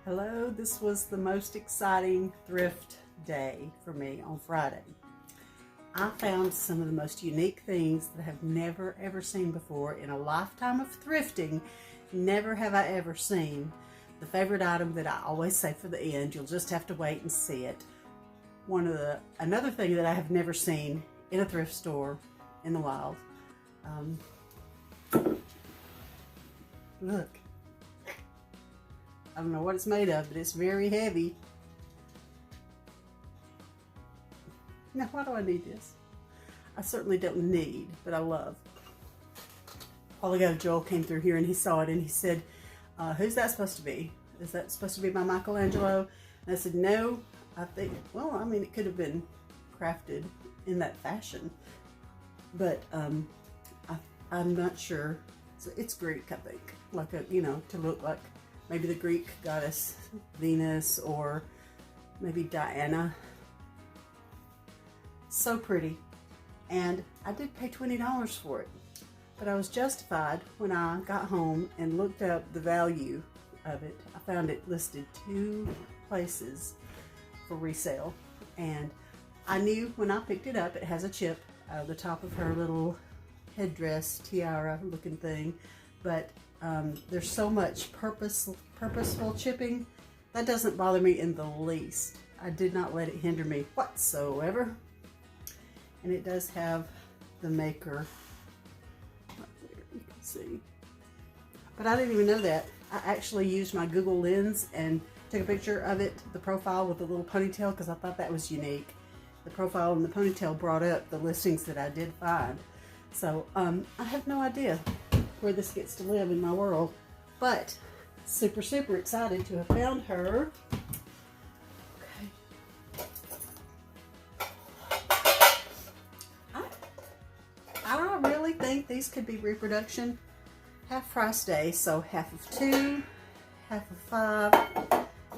Hello, this was the most exciting thrift day for me on Friday. I found some of the most unique things that I have never ever seen before. In a lifetime of thrifting, never have I ever seen the favorite item that I always say for the end. You'll just have to wait and see it. Another thing that I have never seen in a thrift store in the wild. Look. I don't know what it's made of, but it's very heavy. Now, why do I need this? I certainly don't need, but I love. A while ago, Joel came through here and he saw it and he said, who's that supposed to be? Is that supposed to be by Michelangelo? And I said, no, I think, well, I mean, it could have been crafted in that fashion, but I'm not sure. So it's Greek, I think, like to look like maybe the Greek goddess Venus or maybe Diana. So pretty. And I did pay $20 for it, but I was justified when I got home and looked up the value of it. I found it listed 2 places for resale, and I knew when I picked it up, it has a chip out of the top of her little headdress tiara looking thing, but there's so much purposeful chipping that doesn't bother me in the least. I did not let it hinder me whatsoever. And it does have the maker right there, you can see. But I didn't even know that. I actually used my Google Lens and took a picture of it, the profile with the little ponytail, because I thought that was unique. The profile and the ponytail brought up the listings that I did find. So I have no idea where this gets to live in my world, but super excited to have found her. Okay. I really think these could be reproduction half price day, so half of 2, half of 5,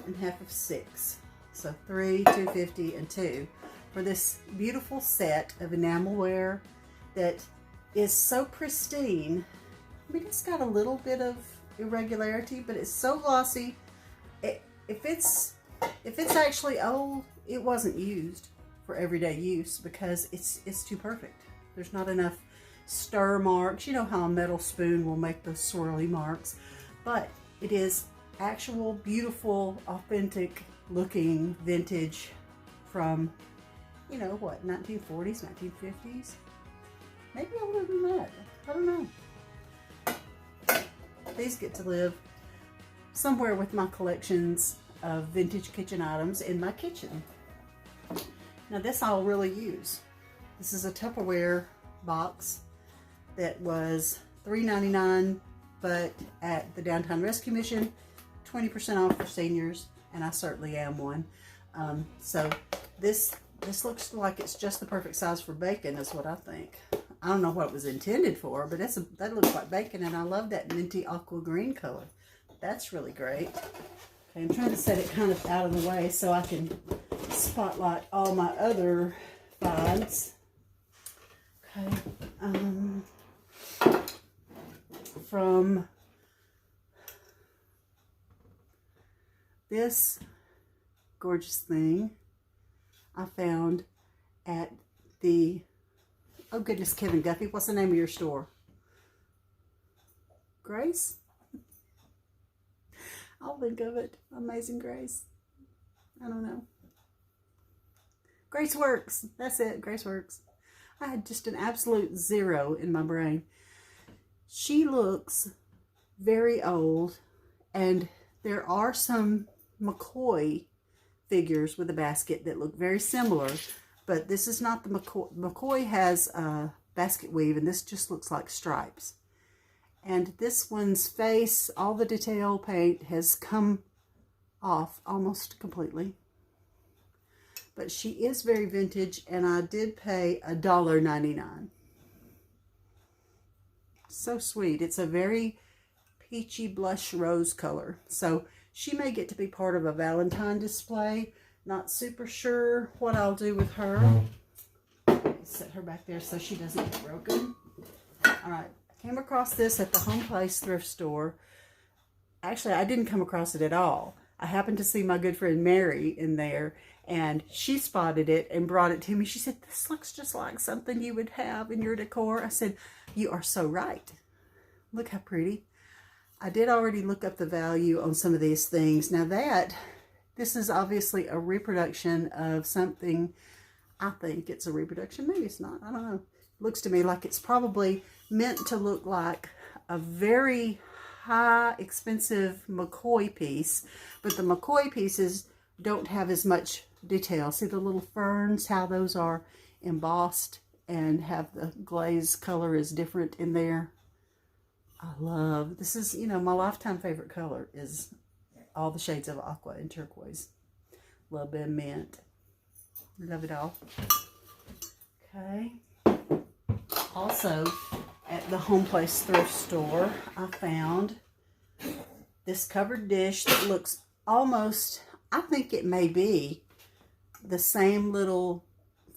and half of 6. So 3, $2.50, and 2 for this beautiful set of enamelware that is so pristine. I mean, it's got a little bit of irregularity, but it's so glossy. If it's actually old, it wasn't used for everyday use because it's too perfect. There's not enough stir marks. You know how a metal spoon will make those swirly marks, but it is actual beautiful, authentic looking vintage from, you know what, 1940s, 1950s, maybe older than that. I don't know. These get to live somewhere with my collections of vintage kitchen items in my kitchen. Now this I'll really use. This is a Tupperware box that was $3.99, but at the Downtown Rescue Mission, 20% off for seniors, and I certainly am one. So this looks like it's just the perfect size for bacon, is what I think. I don't know what it was intended for, but that looks like bacon, and I love that minty aqua green color. That's really great. Okay, I'm trying to set it kind of out of the way so I can spotlight all my other finds. Okay, from this gorgeous thing I found at the, oh goodness, Kevin Guffey, what's the name of your store? Grace? I'll think of it. Amazing Grace. I don't know. Grace Works. That's it. Grace Works. I had just an absolute zero in my brain. She looks very old, and there are some McCoy figures with a basket that look very similar, but this is not the McCoy. McCoy has basket weave, and this just looks like stripes. And this one's face, all the detail paint has come off almost completely. But she is very vintage, and I did pay $1.99. So sweet. It's a very peachy blush rose color. So she may get to be part of a Valentine display. Not super sure what I'll do with her. Set her back there so she doesn't get broken. All right. I came across this at the Home Place thrift store. Actually, I didn't come across it at all. I happened to see my good friend Mary in there, and she spotted it and brought it to me. She said, this looks just like something you would have in your decor. I said, you are so right. Look how pretty. I did already look up the value on some of these things. Now this is obviously a reproduction of something. I think it's a reproduction. Maybe it's not. I don't know. It looks to me like it's probably meant to look like a very high expensive McCoy piece, but the McCoy pieces don't have as much detail. See the little ferns, how those are embossed and have the glaze color is different in there. I love, this is, you know, my lifetime favorite color is all the shades of aqua and turquoise. A little bit of mint. Love it all. Okay. Also, at the Home Place thrift store, I found this covered dish that looks almost, I think it may be the same little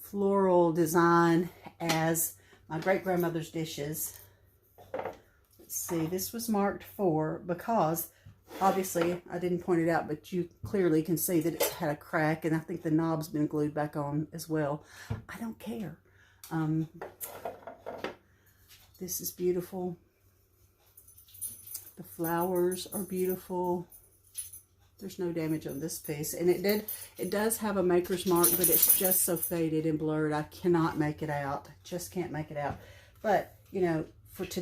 floral design as my great-grandmother's dishes. Let's see, this was marked 4 because obviously I didn't point it out, but you clearly can see that it's had a crack, and I think the knob's been glued back on as well. I don't care. This is beautiful. The flowers are beautiful. There's no damage on this piece, and it does have a maker's mark, but it's just so faded and blurred. I cannot make it out. Just can't make it out. But you know, to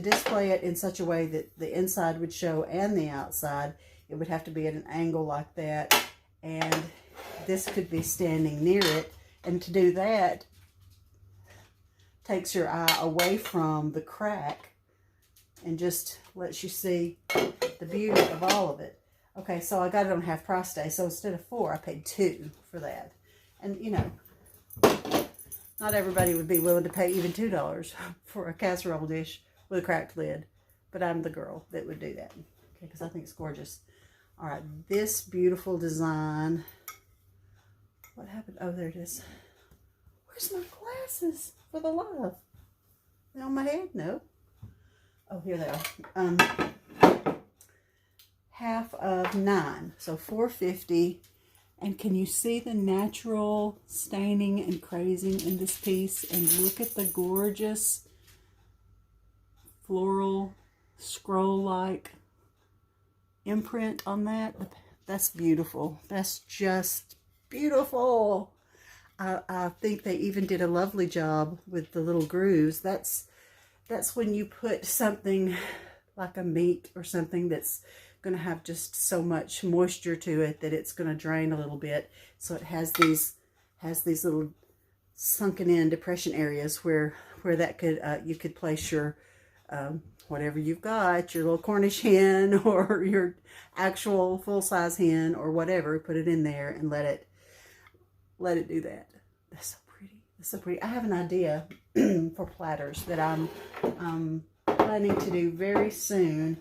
display it in such a way that the inside would show and the outside, it would have to be at an angle like that, and this could be standing near it. And to do that takes your eye away from the crack and just lets you see the beauty of all of it. Okay, so I got it on half price day, so instead of 4, I paid 2 for that. And you know, not everybody would be willing to pay even $2 for a casserole dish with a cracked lid, but I'm the girl that would do that, okay, because I think it's gorgeous. All right, this beautiful design. What happened? Oh, there it is. Where's my glasses for the love? They on my head? No. Oh, here they are. Half of 9, so $4.50. And can you see the natural staining and crazing in this piece? And look at the gorgeous floral scroll-like imprint on that. That's beautiful. That's just beautiful. I think they even did a lovely job with the little grooves. That's when you put something like a meat or something that's going to have just so much moisture to it that it's going to drain a little bit. So it has these little sunken in depression areas where that could you could place your whatever you've got, your little Cornish hen or your actual full-size hen or whatever, put it in there and let it do that. That's so pretty. That's so pretty. I have an idea for platters that I'm planning to do very soon,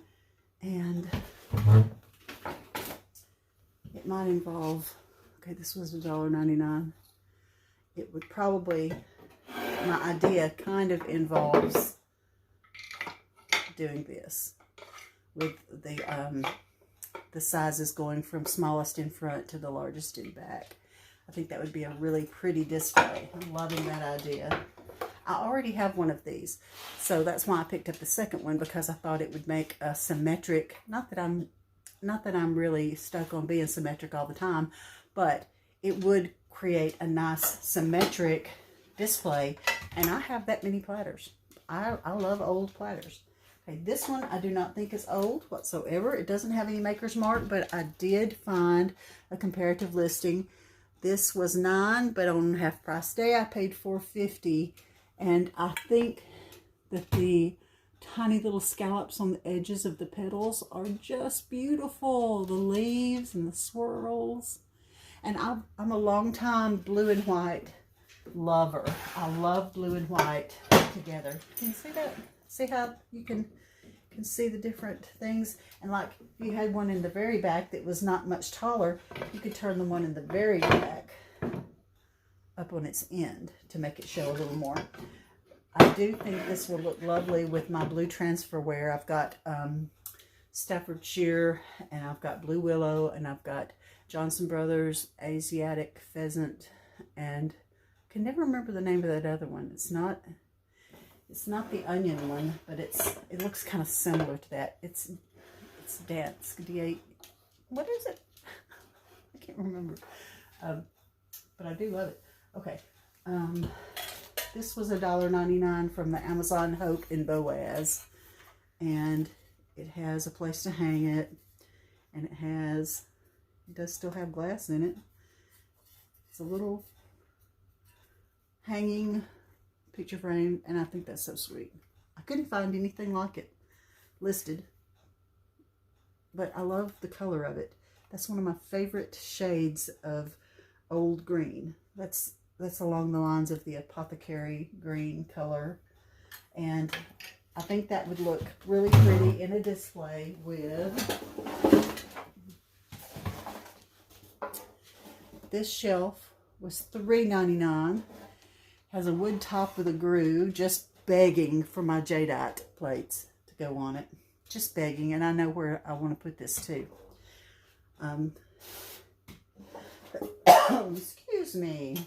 and it might involve, okay, this was $1.99. It would probably, my idea kind of involves doing this with the sizes going from smallest in front to the largest in back. I think that would be a really pretty display. I'm loving that idea. I already have one of these, so that's why I picked up the second one, because I thought it would make a symmetric, not that I'm really stuck on being symmetric all the time, but it would create a nice symmetric display. And I have that many platters. I love old platters. Okay, this one I do not think is old whatsoever. It doesn't have any maker's mark, but I did find a comparative listing. This was $9, but on half price day I paid $4.50, and I think that the tiny little scallops on the edges of the petals are just beautiful. The leaves and the swirls. And I'm a long time blue and white lover. I love blue and white together. Can you see that? See how you can see the different things? And like if you had one in the very back that was not much taller, you could turn the one in the very back up on its end to make it show a little more. I do think this will look lovely with my blue transferware. I've got Staffordshire, and I've got Blue Willow, and I've got Johnson Brothers Asiatic Pheasant, and I can never remember the name of that other one. It's not the onion one, but it looks kind of similar to that. It's Dance D8. What is it? I can't remember. But I do love it. Okay. This was $1.99 from the Amazon Hope in Boaz, and it has a place to hang it, and it does still have glass in it. It's a little hanging picture frame, and I think that's so sweet. I couldn't find anything like it listed, but I love the color of it. That's one of my favorite shades of old green. That's along the lines of the apothecary green color, and I think that would look really pretty in a display with this shelf. Was $3.99. Has a wood top with a groove, just begging for my jadeite plates to go on it. Just begging, and I know where I want to put this too. Excuse me.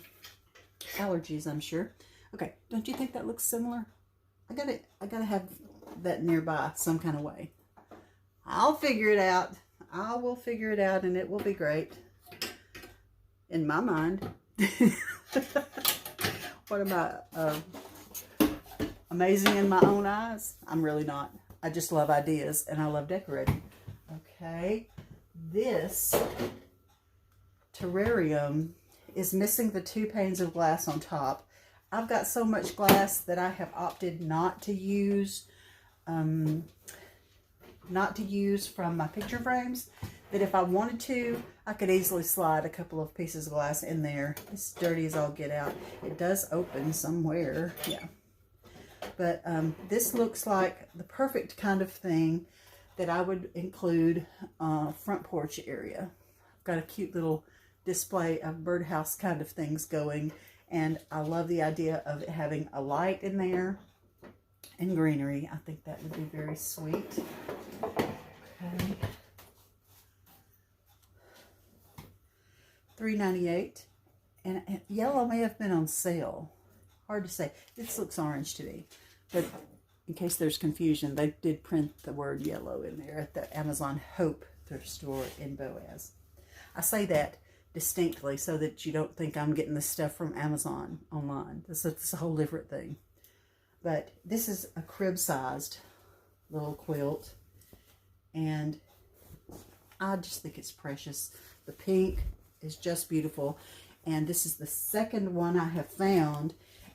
Allergies, I'm sure. Okay, don't you think that looks similar? I gotta have that nearby some kind of way. I'll figure it out. I will figure it out, and it will be great. In my mind. What am I, amazing in my own eyes? I'm really not. I just love ideas, and I love decorating. Okay, this terrarium is missing the 2 panes of glass on top. I've got so much glass that I have opted not to use from my picture frames, that if I wanted to, I could easily slide a couple of pieces of glass in there. It's dirty as all get out. It does open somewhere, yeah. But this looks like the perfect kind of thing that I would include front porch area. I've got a cute little display of birdhouse kind of things going, and I love the idea of it having a light in there and greenery. I think that would be very sweet. Okay. $3.98, and yellow may have been on sale. Hard to say. This looks orange to me, but in case there's confusion, they did print the word yellow in there at the Amazon Hope thrift store in Boaz. I say that distinctly so that you don't think I'm getting this stuff from Amazon online. This is a whole different thing. But this is a crib-sized little quilt, and I just think it's precious. The pink is just beautiful, and this is the second one I have found,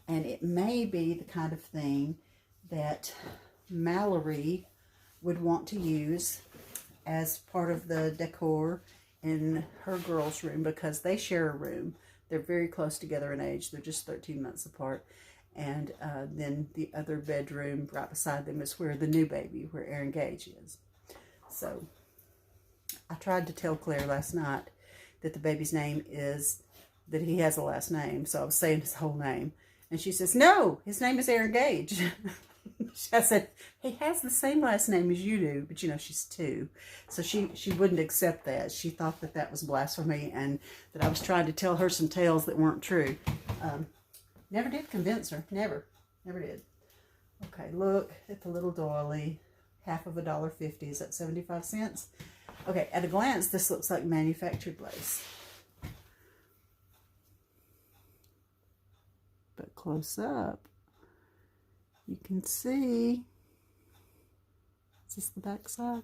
and it may be the kind of thing that Mallory would want to use as part of the decor in her girls' room, because they share a room. They're very close together in age. They're just 13 months apart. And then the other bedroom right beside them is where the new baby, where Aaron Gage is. So I tried to tell Claire last night that the baby's name is, that he has a last name. So I was saying his whole name. And she says, no, his name is Aaron Gage. I said, he has the same last name as you do, but you know, she's 2. So she wouldn't accept that. She thought that that was blasphemy, and that I was trying to tell her some tales that weren't true. Never did convince her. Never did. Okay, look at the little doily. Half of $1.50. Is that 75 cents? Okay, at a glance, this looks like manufactured lace. But close up, you can see, is this the back side?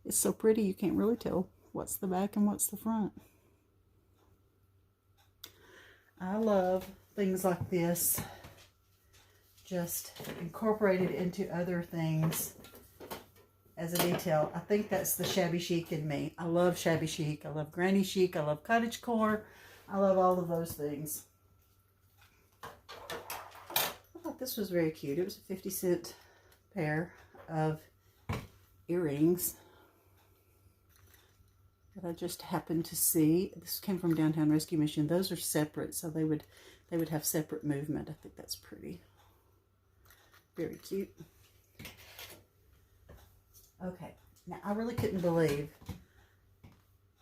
It's so pretty you can't really tell what's the back and what's the front. I love things like this, just incorporated into other things as a detail. I think that's the shabby chic in me. I love shabby chic. I love granny chic. I love cottagecore. I love all of those things. I thought this was very cute. It was a 50-cent pair of earrings that I just happened to see. This came from Downtown Rescue Mission. Those are separate, so they would have separate movement. I think that's pretty. Very cute. Okay, Now, I really couldn't believe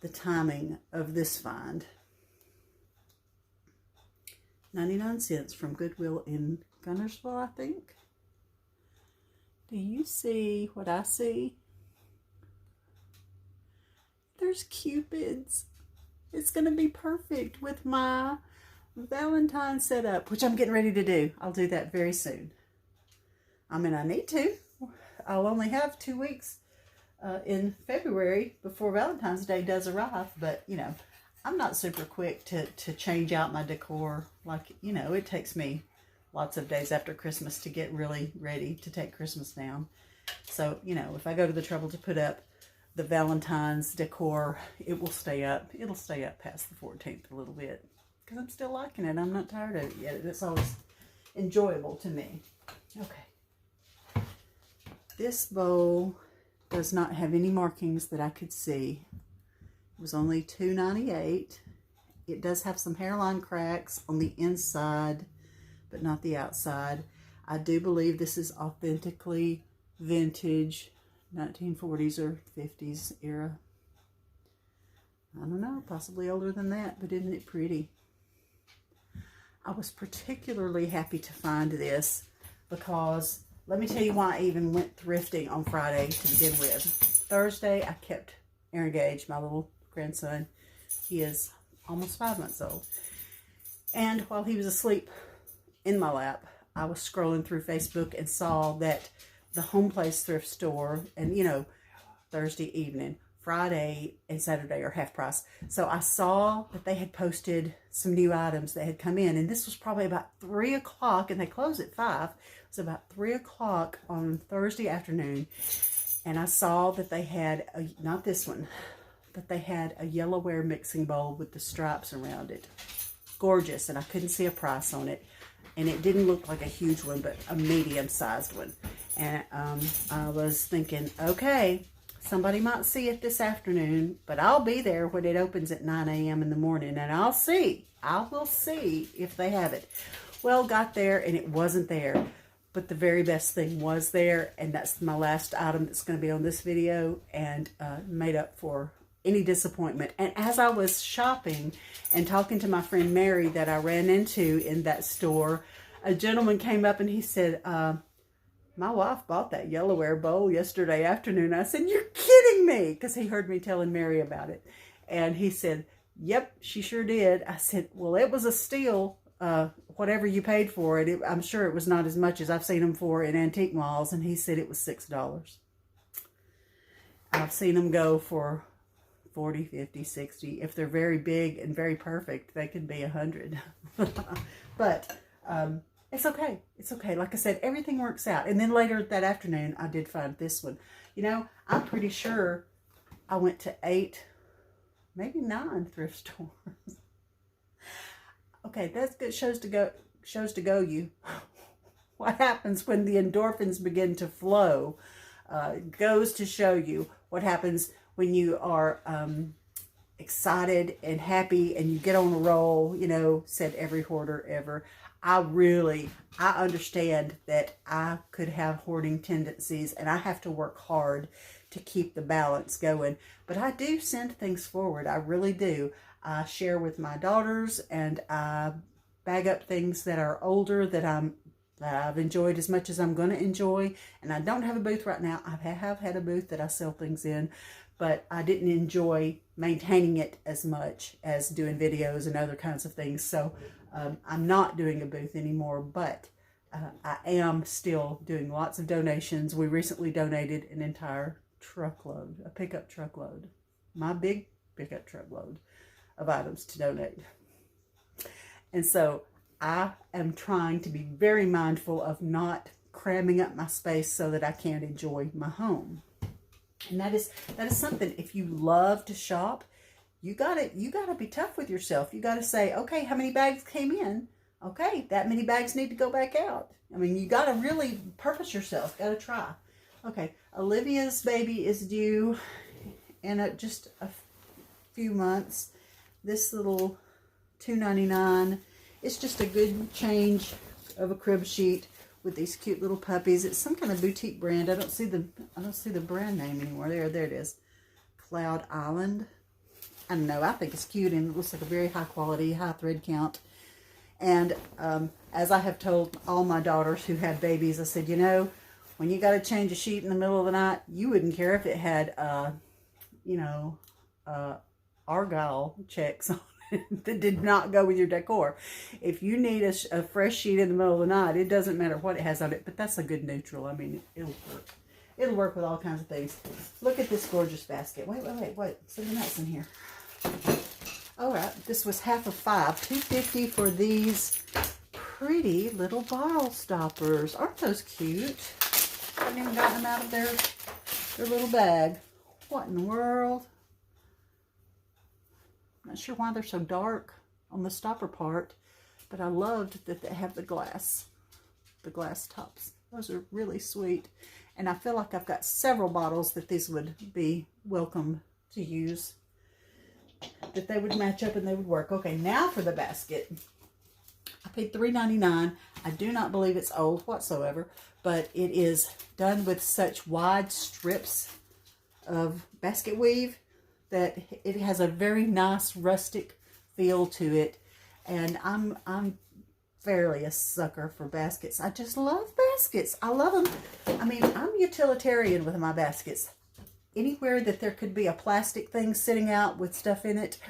the timing of this find. 99 cents from Goodwill in Gunnersville, I think. Do you see what I see? There's Cupids. It's going to be perfect with my Valentine setup, which I'm getting ready to do. I'll do that very soon. I mean, I need to. I'll only have 2 weeks in February before Valentine's Day does arrive, but, you know, I'm not super quick to change out my decor. Like, you know, it takes me lots of days after Christmas to get really ready to take Christmas down. So, you know, if I go to the trouble to put up the Valentine's decor, it will stay up. It'll stay up past the 14th a little bit because I'm still liking it. I'm not tired of it yet. It's always enjoyable to me. Okay. This bowl does not have any markings that I could see. It was only $2.98. It does have some hairline cracks on the inside, but not the outside. I do believe this is authentically vintage, 1940s or 50s era. I don't know, possibly older than that, but isn't it pretty? I was particularly happy to find this because, let me tell you why I even went thrifting on Friday to begin with. Thursday, I kept Aaron Gage, my little grandson. He is almost 5 months old. And while he was asleep in my lap, I was scrolling through Facebook and saw that the Home Place thrift store, and you know, Thursday evening, Friday and Saturday are half price. So I saw that they had posted some new items that had come in, and this was probably about 3 o'clock, and they close at 5. It was about 3 o'clock on Thursday afternoon, and I saw that they had, not this one, but they had a Yellowware mixing bowl with the stripes around it. Gorgeous, and I couldn't see a price on it. And it didn't look like a huge one, but a medium-sized one. And I was thinking, okay, somebody might see it this afternoon, but I'll be there when it opens at 9 a.m. in the morning, and I'll see. I will see if they have it. Well, got there, and it wasn't there. But the very best thing was there, and that's my last item that's going to be on this video, and made up for any disappointment. And as I was shopping and talking to my friend Mary that I ran into in that store, a gentleman came up and he said, my wife bought that Yellowware bowl yesterday afternoon. I said, you're kidding me, because he heard me telling Mary about it. And he said, yep, she sure did. I said, well, it was a steal, whatever you paid for it. I'm sure it was not as much as I've seen them for in antique malls. And he said it was $6. I've seen them go for 40, 50, 60. If they're very big and very perfect, they could be 100. But it's okay. It's okay. Like I said, everything works out. And then later that afternoon, I did find this one. You know, I'm pretty sure I went to 8, maybe 9 thrift stores. Okay, that's good. Shows to go you. What happens when the endorphins begin to flow goes to show you what happens when you are excited and happy and you get on a roll, you know, said every hoarder ever. I understand that I could have hoarding tendencies, and I have to work hard to keep the balance going. But I do send things forward. I really do. I share with my daughters, and I bag up things that are older that I've enjoyed as much as I'm going to enjoy. And I don't have a booth right now. I have had a booth that I sell things in, but I didn't enjoy maintaining it as much as doing videos and other kinds of things. So I'm not doing a booth anymore, but I am still doing lots of donations. We recently donated an entire truckload, a pickup truckload, my big pickup truckload of items to donate. And so I am trying to be very mindful of not cramming up my space so that I can't enjoy my home. And that is something, if you love to shop, you gotta be tough with yourself. You gotta say, okay, how many bags came in? Okay, that many bags need to go back out. I mean, you gotta really purpose yourself, gotta try. Okay, Olivia's baby is due in just a few months. This little $2.99, it's just a good change of a crib sheet with these cute little puppies. It's some kind of boutique brand. I don't see the brand name anymore. There it is. Cloud Island. I don't know. I think it's cute and it looks like a very high quality, high thread count. And as I have told all my daughters who had babies, I said, you know, when you got to change a sheet in the middle of the night, you wouldn't care if it had, you know, Argyle checks on it that did not go with your decor. If you need a fresh sheet in the middle of the night, it doesn't matter what it has on it, but that's a good neutral. I mean, it'll work. It'll work with all kinds of things. Look at this gorgeous basket. Wait. Something else in here. All right, this was half of $5. $2.50 for these pretty little bottle stoppers. Aren't those cute? I haven't even gotten them out of their little bag. What in the world? Not sure why they're so dark on the stopper part, but I loved that they have the glass tops. Those are really sweet. And I feel like I've got several bottles that these would be welcome to use, that they would match up and they would work. Okay, now for the basket. I paid $3.99. I do not believe it's old whatsoever, but it is done with such wide strips of basket weave that it has a very nice rustic feel to it. And I'm fairly a sucker for baskets. I just love baskets. I love them. I mean, I'm utilitarian with my baskets. Anywhere that there could be a plastic thing sitting out with stuff in it,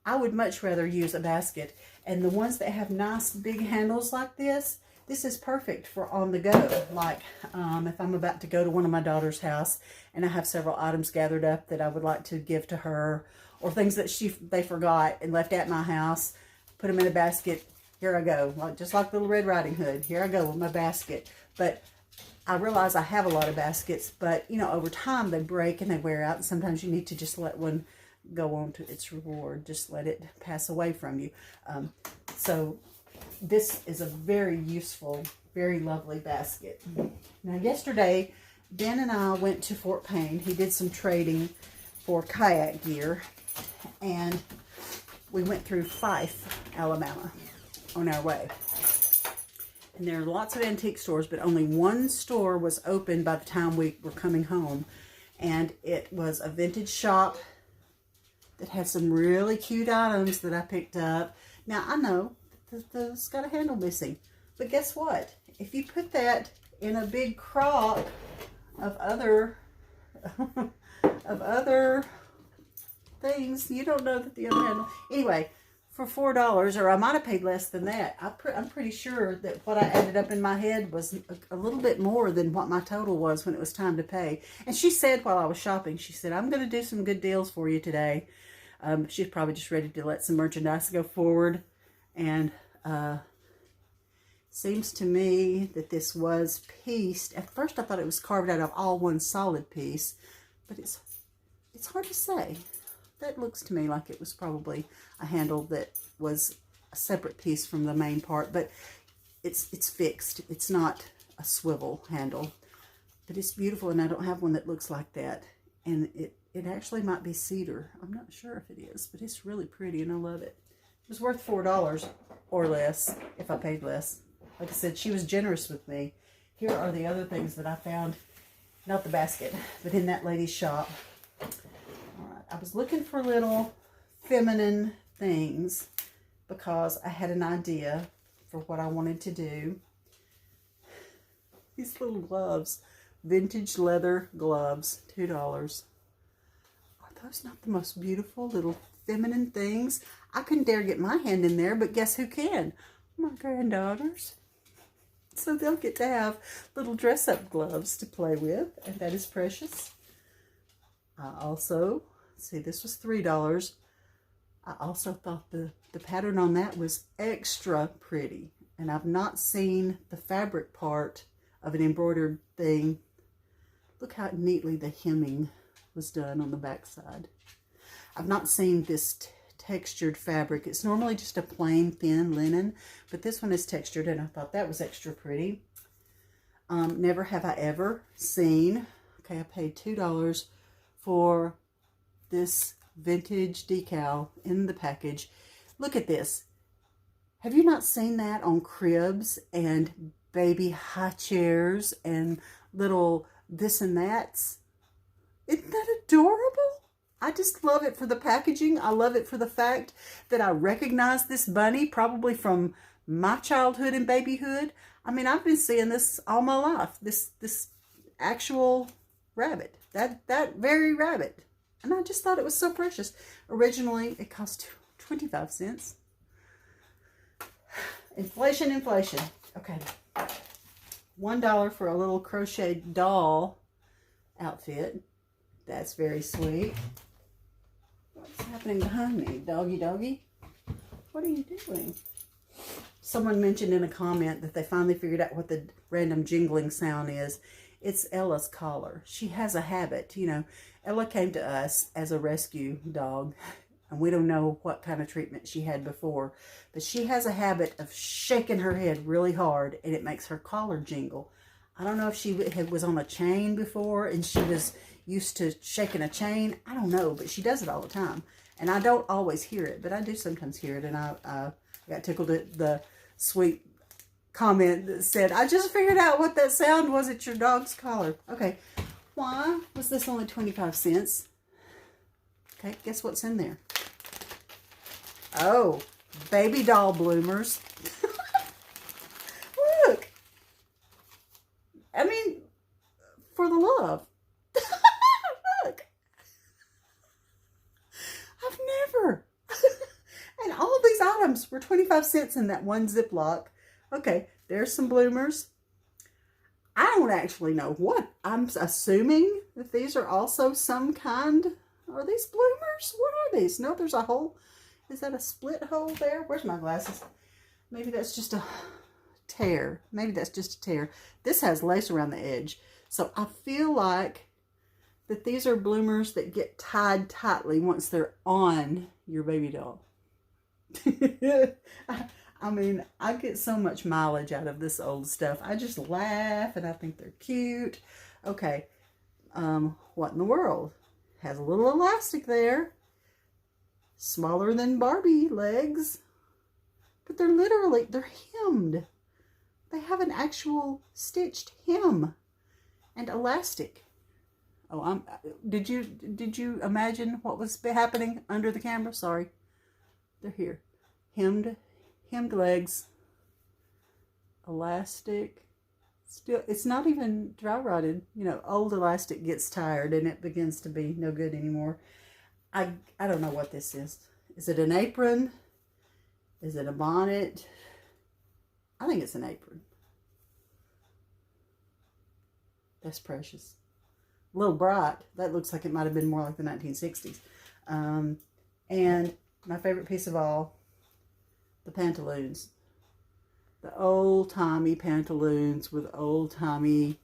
I would much rather use a basket. And the ones that have nice big handles like this is perfect for on the go. Like if I'm about to go to one of my daughter's house and I have several items gathered up that I would like to give to her, or things that they forgot and left at my house, put them in a basket. Here I go, just like Little Red Riding Hood. Here I go with my basket. But I realize I have a lot of baskets, but you know, over time they break and they wear out, and sometimes you need to just let one go on to its reward. Just let it pass away from you. So this is a very useful, very lovely basket. Now yesterday, Ben and I went to Fort Payne. He did some trading for kayak gear, and we went through Fife, Alabama on our way. And there are lots of antique stores, but only one store was open by the time we were coming home. And it was a vintage shop that had some really cute items that I picked up. Now, I know that it's got a handle missing, but guess what? If you put that in a big crock of other things, you don't know that the other handle... Anyway, for $4, or I might have paid less than that. I'm pretty sure that what I added up in my head was a little bit more than what my total was when it was time to pay. And she said while I was shopping, she said, I'm going to do some good deals for you today. She's probably just ready to let some merchandise go forward. And seems to me that this was pieced. At first I thought it was carved out of all one solid piece, but it's hard to say. That looks to me like it was probably a handle that was a separate piece from the main part, but it's fixed. It's not a swivel handle, but it's beautiful, and I don't have one that looks like that. And it actually might be cedar. I'm not sure if it is, but it's really pretty, and I love it. It was worth $4 or less if I paid less. Like I said, she was generous with me. Here are the other things that I found, not the basket, but in that lady's shop. I was looking for little feminine things because I had an idea for what I wanted to do. These little gloves, vintage leather gloves, $2. Are those not the most beautiful little feminine things? I couldn't dare get my hand in there, but guess who can? My granddaughters. So they'll get to have little dress-up gloves to play with, and that is precious. I also... See, this was $3. I also thought the pattern on that was extra pretty. And I've not seen the fabric part of an embroidered thing. Look how neatly the hemming was done on the back side. I've not seen this textured fabric. It's normally just a plain thin linen, but this one is textured, and I thought that was extra pretty. Never have I ever seen, okay, I paid $2 for this vintage decal in the package. Look at this. Have you not seen that on cribs and baby high chairs and little this and that's. Isn't that adorable? I just love it for the packaging. I love it for the fact that I recognize this bunny probably from my childhood and babyhood. I mean, I've been seeing this all my life. This actual rabbit. That very rabbit. And I just thought it was so precious. Originally, it cost 25 cents. Inflation. Okay. $1 for a little crocheted doll outfit. That's very sweet. What's happening behind me? Doggy? What are you doing? Someone mentioned in a comment that they finally figured out what the random jingling sound is. It's Ella's collar. She has a habit, you know. Ella came to us as a rescue dog, and we don't know what kind of treatment she had before, but she has a habit of shaking her head really hard, and it makes her collar jingle. I don't know if she was on a chain before, and she was used to shaking a chain. I don't know, but she does it all the time, and I don't always hear it, but I do sometimes hear it, and I got tickled at the sweet comment that said, I just figured out what that sound was at your dog's collar. Okay, why was this only 25 cents? Okay, guess what's in there? Oh, baby doll bloomers. Look. I mean, for the love. Look. I've never. And all of these items were 25 cents in that one Ziploc. Okay, there's some bloomers. I don't actually know what. I'm assuming that these are also some kind. Are these bloomers? What are these? No, there's a hole. Is that a split hole there? Where's my glasses? Maybe that's just a tear. Maybe that's just a tear. This has lace around the edge. So I feel like that these are bloomers that get tied tightly once they're on your baby doll. I mean, I get so much mileage out of this old stuff. I just laugh and I think they're cute. Okay, what in the world? Has a little elastic there. Smaller than Barbie legs. But they're hemmed. They have an actual stitched hem and elastic. Oh, did you imagine what was happening under the camera? Sorry. They're here. Hemmed legs, elastic. Still, it's not even dry rotted. You know, old elastic gets tired and it begins to be no good anymore. I don't know what this is. Is it an apron? Is it a bonnet? I think it's an apron. That's precious. A little bright. That looks like it might have been more like the 1960s. And my favorite piece of all, the pantaloons. The old-timey pantaloons with old-timey...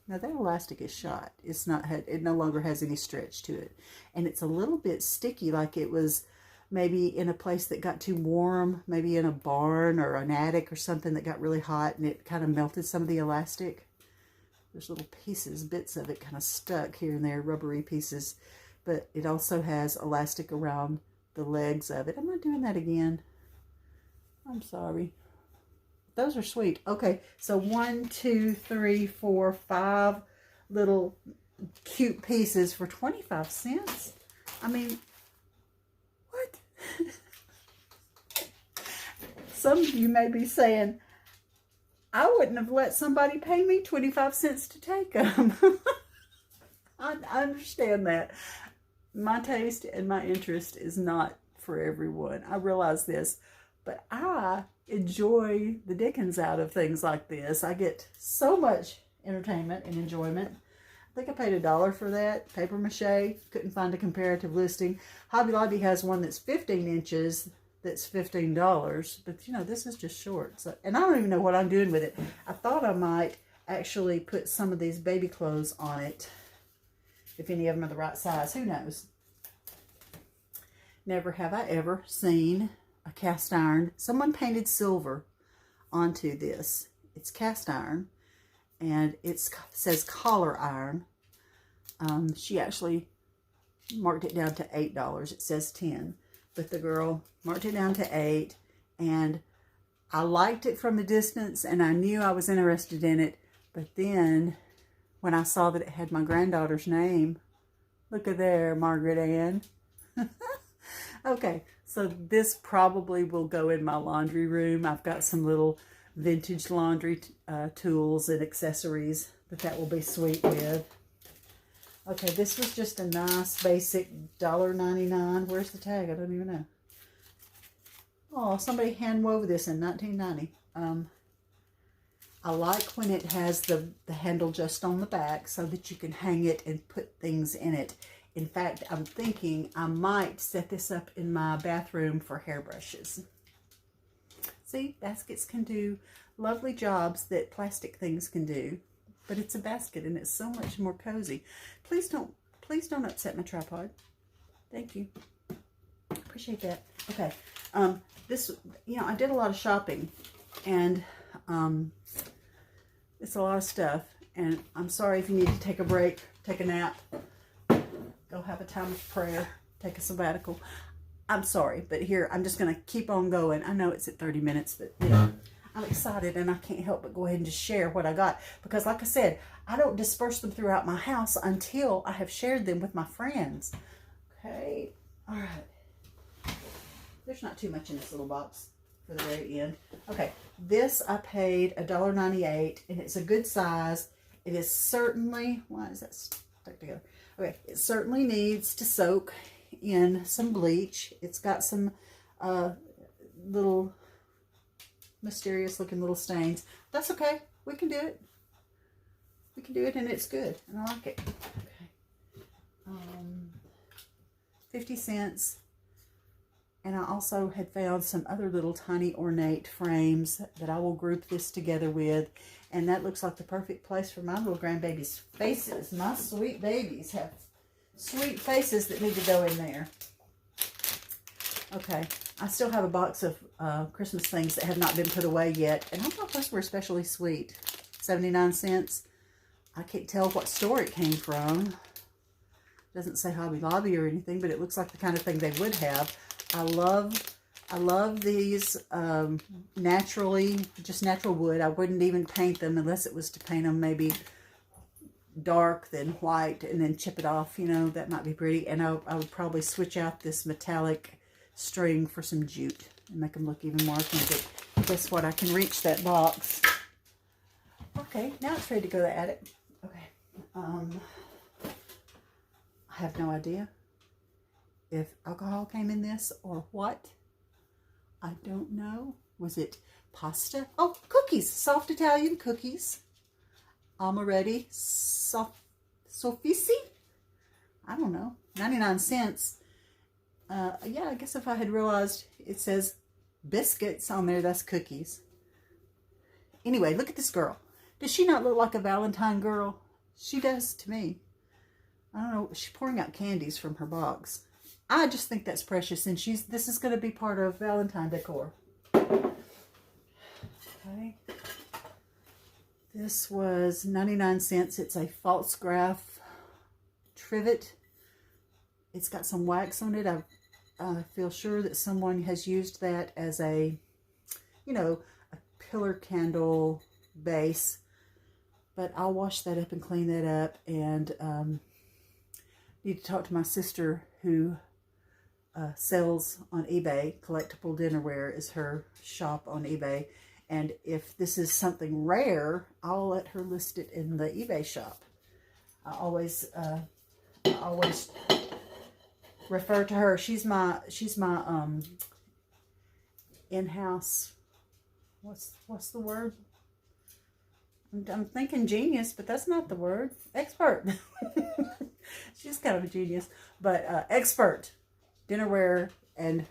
Now that elastic is shot. It's not, it no longer has any stretch to it. And it's a little bit sticky, like it was maybe in a place that got too warm, maybe in a barn or an attic or something that got really hot and it kind of melted some of the elastic. There's little pieces, bits of it kind of stuck here and there, rubbery pieces. But it also has elastic around the legs of it. Am I doing that again? I'm sorry. Those are sweet. Okay, so 1, 2, 3, 4, 5 little cute pieces for 25 cents. I mean, what? Some of you may be saying, I wouldn't have let somebody pay me 25 cents to take them. I understand that. My taste and my interest is not for everyone. I realize this, but I enjoy the dickens out of things like this. I get so much entertainment and enjoyment. I think I paid $1 for that. Paper mache. Couldn't find a comparative listing. Hobby Lobby has one that's 15 inches that's $15, but you know, this is just short. So, and I don't even know what I'm doing with it. I thought I might actually put some of these baby clothes on it, if any of them are the right size. Who knows? Never have I ever seen a cast iron. Someone painted silver onto this. It's cast iron, and it says collar iron. She actually marked it down to $8. It says 10, but the girl marked it down to 8, and I liked it from a distance and I knew I was interested in it. But then when I saw that it had my granddaughter's name, look at there, Margaret Ann. Okay, so this probably will go in my laundry room. I've got some little vintage laundry tools and accessories that will be sweet with. Okay, this was just a nice basic $1.99. Where's the tag? I don't even know. Oh, somebody hand wove this in 1990. I like when it has the handle just on the back so that you can hang it and put things in it. In fact, I'm thinking I might set this up in my bathroom for hairbrushes. See, baskets can do lovely jobs that plastic things can do, but it's a basket and it's so much more cozy. Please don't upset my tripod. Thank you. Appreciate that. Okay. This, I did a lot of shopping, and it's a lot of stuff, and I'm sorry if you need to take a break, take a nap, go have a time of prayer, take a sabbatical. I'm sorry, but here, I'm just going to keep on going. I know it's at 30 minutes, but I'm excited, and I can't help but go ahead and just share what I got, because like I said, I don't disperse them throughout my house until I have shared them with my friends. Okay, all right. There's not too much in this little box for the very end. Okay, this I paid $1.98, and it's a good size. It is certainly, why is that stuck together? Okay, it certainly needs to soak in some bleach. It's got some little mysterious looking little stains. That's okay. We can do it. We can do it, and it's good, and I like it. Okay. 50 cents. And I also had found some other little tiny ornate frames that I will group this together with. And that looks like the perfect place for my little grandbabies' faces. My sweet babies have sweet faces that need to go in there. Okay, I still have a box of Christmas things that have not been put away yet. And I thought those were especially sweet. 79 cents. I can't tell what store it came from. Doesn't say Hobby Lobby or anything, but it looks like the kind of thing they would have. I love these naturally, just natural wood. I wouldn't even paint them unless it was to paint them maybe dark, then white, and then chip it off. That might be pretty. And I would probably switch out this metallic string for some jute and make them look even more authentic. Guess what? I can reach that box. Okay, now it's ready to go to the attic. Okay. I have no idea if alcohol came in this or what. I don't know. Was it pasta? Oh, cookies. Soft Italian cookies. Amaretti Soffici? I don't know. 99 cents. Yeah, I guess if I had realized it says biscuits on there, that's cookies. Anyway, look at this girl. Does she not look like a Valentine girl? She does to me. I don't know. She's pouring out candies from her box. I just think that's precious, and this is going to be part of Valentine decor. Okay. This was 99 cents. It's a false graph trivet. It's got some wax on it. I feel sure that someone has used that as a pillar candle base. But I'll wash that up and clean that up, and need to talk to my sister who sells on eBay. Collectible Dinnerware is her shop on eBay. And if this is something rare, I'll let her list it in the eBay shop. I always refer to her. She's my in-house, what's the word? I'm thinking genius, but that's not the word. Expert. She's kind of a genius, but expert. Dinnerware, and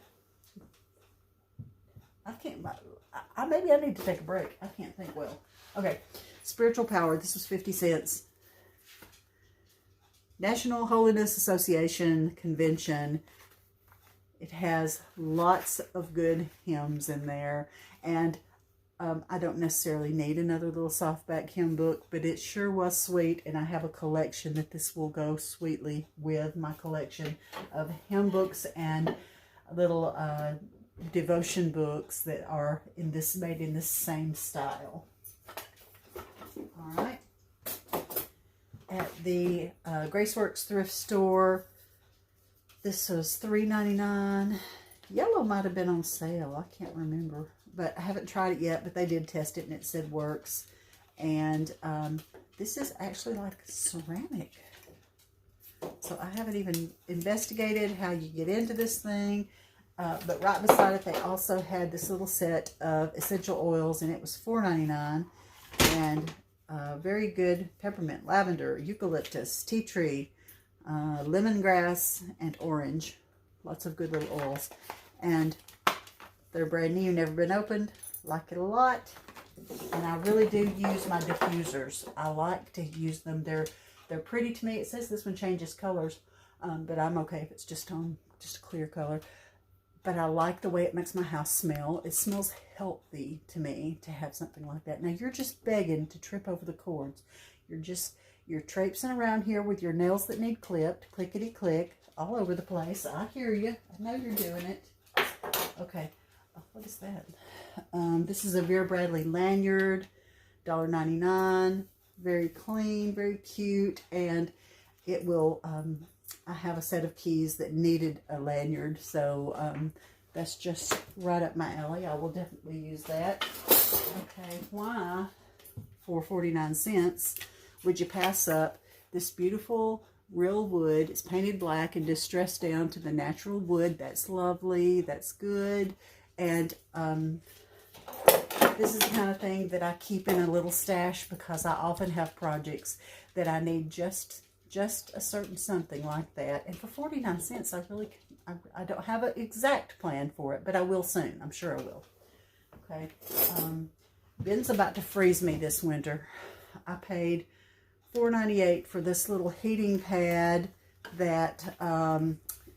maybe I need to take a break. I can't think well. Okay, Spiritual Power. This was 50 cents. National Holiness Association Convention. It has lots of good hymns in there, and I don't necessarily need another little softback hymn book, but it sure was sweet, and I have a collection that this will go sweetly with my collection of hymn books and little devotion books that are made in this same style. All right. At the Graceworks thrift store, this was $3.99. Yellow might have been on sale. I can't remember. But I haven't tried it yet, but they did test it and it said works. And this is actually like ceramic. So I haven't even investigated how you get into this thing. But right beside it, they also had this little set of essential oils, and it was $4.99. And very good peppermint, lavender, eucalyptus, tea tree, lemongrass, and orange. Lots of good little oils. And they're brand new, never been opened. Like it a lot. And I really do use my diffusers. I like to use them. They're pretty to me. It says this one changes colors, but I'm okay if it's just a clear color. But I like the way it makes my house smell. It smells healthy to me to have something like that. Now you're just begging to trip over the cords. You're traipsing around here with your nails that need clipped, clickety click, all over the place. I hear you. I know you're doing it. Okay. Oh, what is that? This is a Vera Bradley lanyard, $1.99. Very clean, very cute, and it will, I have a set of keys that needed a lanyard, so that's just right up my alley. I will definitely use that. Okay, why, for 49 cents, would you pass up this beautiful real wood? It's painted black and distressed down to the natural wood. That's lovely, that's good, and this is the kind of thing that I keep in a little stash because I often have projects that I need just a certain something like that. And for 49 cents, I don't have an exact plan for it, but I will soon. I'm sure I will. Okay. Ben's about to freeze me this winter. I paid $4.98 for this little heating pad that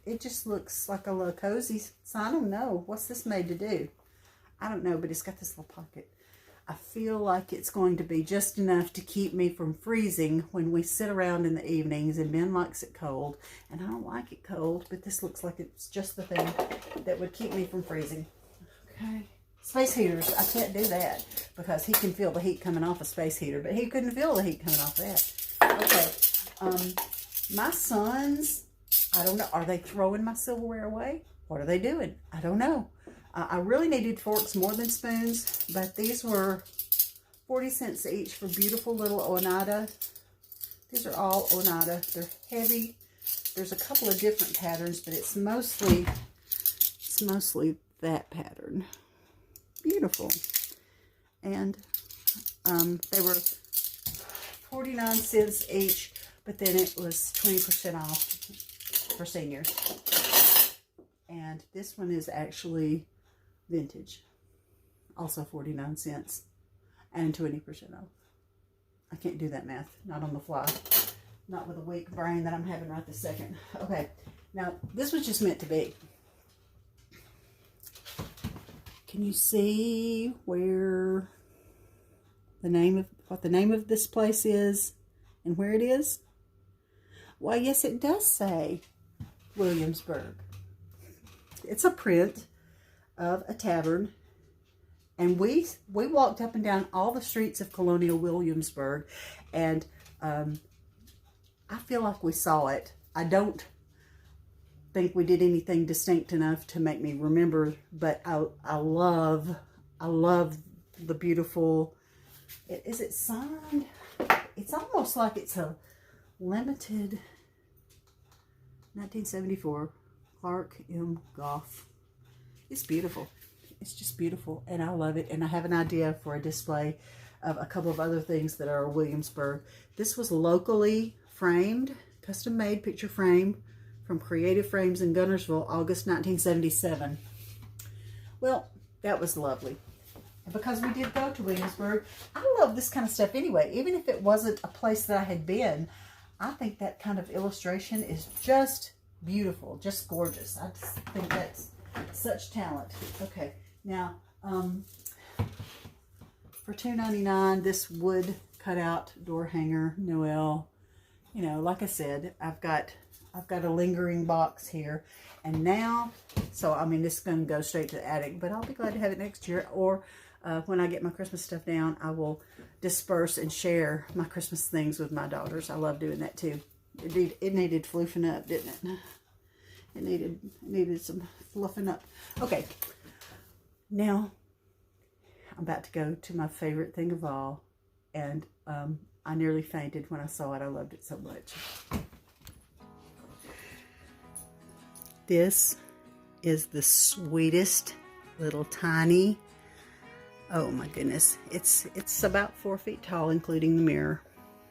it just looks like a little cozy. So I don't know. What's this made to do? I don't know, but it's got this little pocket. I feel like it's going to be just enough to keep me from freezing when we sit around in the evenings, and Ben likes it cold, and I don't like it cold, but this looks like it's just the thing that would keep me from freezing. Okay. Space heaters, I can't do that because he can feel the heat coming off a space heater, but he couldn't feel the heat coming off that. Okay. My sons, I don't know, are they throwing my silverware away? What are they doing? I don't know. I really needed forks more than spoons, but these were 40 cents each for beautiful little Oneida. These are all Oneida. They're heavy. There's a couple of different patterns, but it's mostly that pattern. Beautiful. And they were 49 cents each, but then it was 20% off for seniors. And this one is actually vintage, also 49 cents and 20% off. I can't do that math, not on the fly, not with a weak brain that I'm having right this second. Okay, now this was just meant to be. Can you see where what the name of this place is and where it is? Why, yes, it does say Williamsburg. It's a print of a tavern, and we walked up and down all the streets of colonial Williamsburg, and I feel like we saw it. I don't think we did anything distinct enough to make me remember, but I love the beautiful, is it signed? It's almost like it's a limited 1974 Clark M. Goff. It's beautiful. It's just beautiful, and I love it. And I have an idea for a display of a couple of other things that are Williamsburg. This was locally framed, custom-made picture frame from Creative Frames in Gunnersville, August 1977. Well, that was lovely. And because we did go to Williamsburg, I love this kind of stuff anyway. Even if it wasn't a place that I had been, I think that kind of illustration is just beautiful, just gorgeous. I just think that's such talent. Okay, now for $2.99, this wood cutout door hanger, Noel. You know, like I said, I've got a lingering box here, and now So, I mean, this is going to go straight to the attic, but I'll be glad to have it next year. Or when I get my Christmas stuff down, I will disperse and share my Christmas things with my daughters. I love doing that too. It needed floofing up, didn't it? It needed some fluffing up. Okay, now I'm about to go to my favorite thing of all, and I nearly fainted when I saw it. I loved it so much. This is the sweetest little tiny, oh my goodness, it's about 4 feet tall, including the mirror.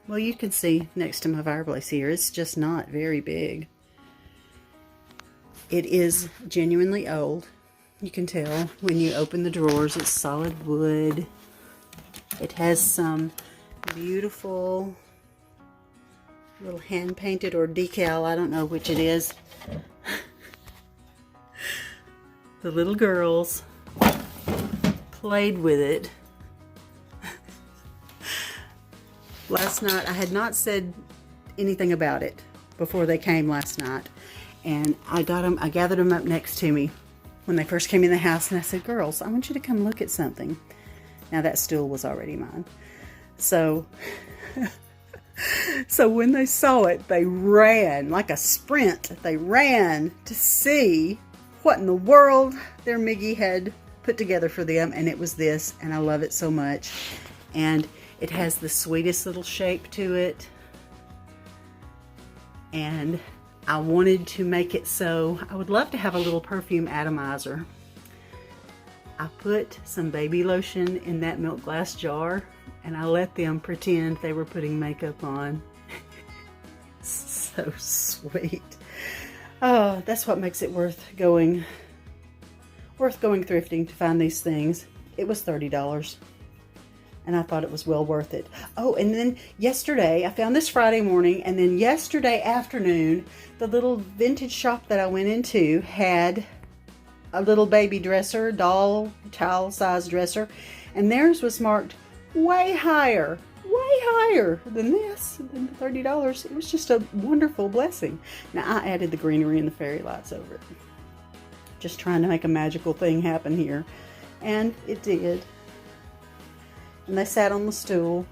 Well, you can see next to my fireplace here, it's just not very big. It is genuinely old. You can tell when you open the drawers. It's solid wood. It has some beautiful little hand painted or decal, I don't know which it is. The little girls played with it. Last night, I had not said anything about it before they came last night. And I gathered them up next to me when they first came in the house, and I said, girls, I want you to come look at something. Now that stool was already mine. So, so when they saw it, they ran like a sprint. They ran to see what in the world their Miggy had put together for them, and it was this, and I love it so much. And it has the sweetest little shape to it, and I wanted to make it so I would love to have a little perfume atomizer. I put some baby lotion in that milk glass jar, and I let them pretend they were putting makeup on. So sweet. Oh, that's what makes it worth going thrifting to find these things. It was $30. And I thought it was well worth it. Oh, and then yesterday, I found this Friday morning, and then yesterday afternoon, the little vintage shop that I went into had a little baby dresser, doll, towel size dresser, and theirs was marked way higher than this, than the $30. It was just a wonderful blessing. Now, I added the greenery and the fairy lights over it. Just trying to make a magical thing happen here. And it did. And they sat on the stool,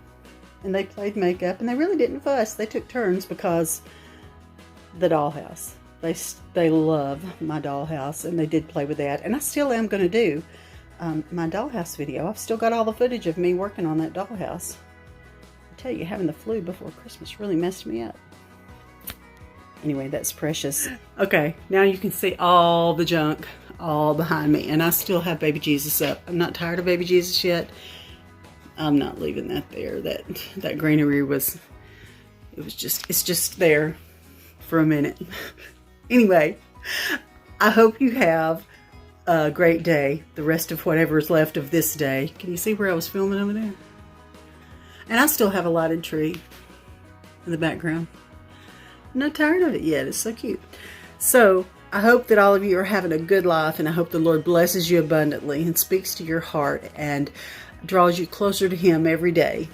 and they played makeup, and they really didn't fuss. They took turns because the dollhouse. They love my dollhouse, and they did play with that. And I still am going to do my dollhouse video. I've still got all the footage of me working on that dollhouse. I tell you, having the flu before Christmas really messed me up. Anyway, that's precious. Okay, now you can see all the junk all behind me, and I still have baby Jesus up. I'm not tired of baby Jesus yet. I'm not leaving that there. That greenery it's just there for a minute. Anyway, I hope you have a great day, the rest of whatever is left of this day. Can you see where I was filming over there? And I still have a lighted tree in the background. I'm not tired of it yet. It's so cute. So I hope that all of you are having a good life, and I hope the Lord blesses you abundantly and speaks to your heart and draws you closer to Him every day.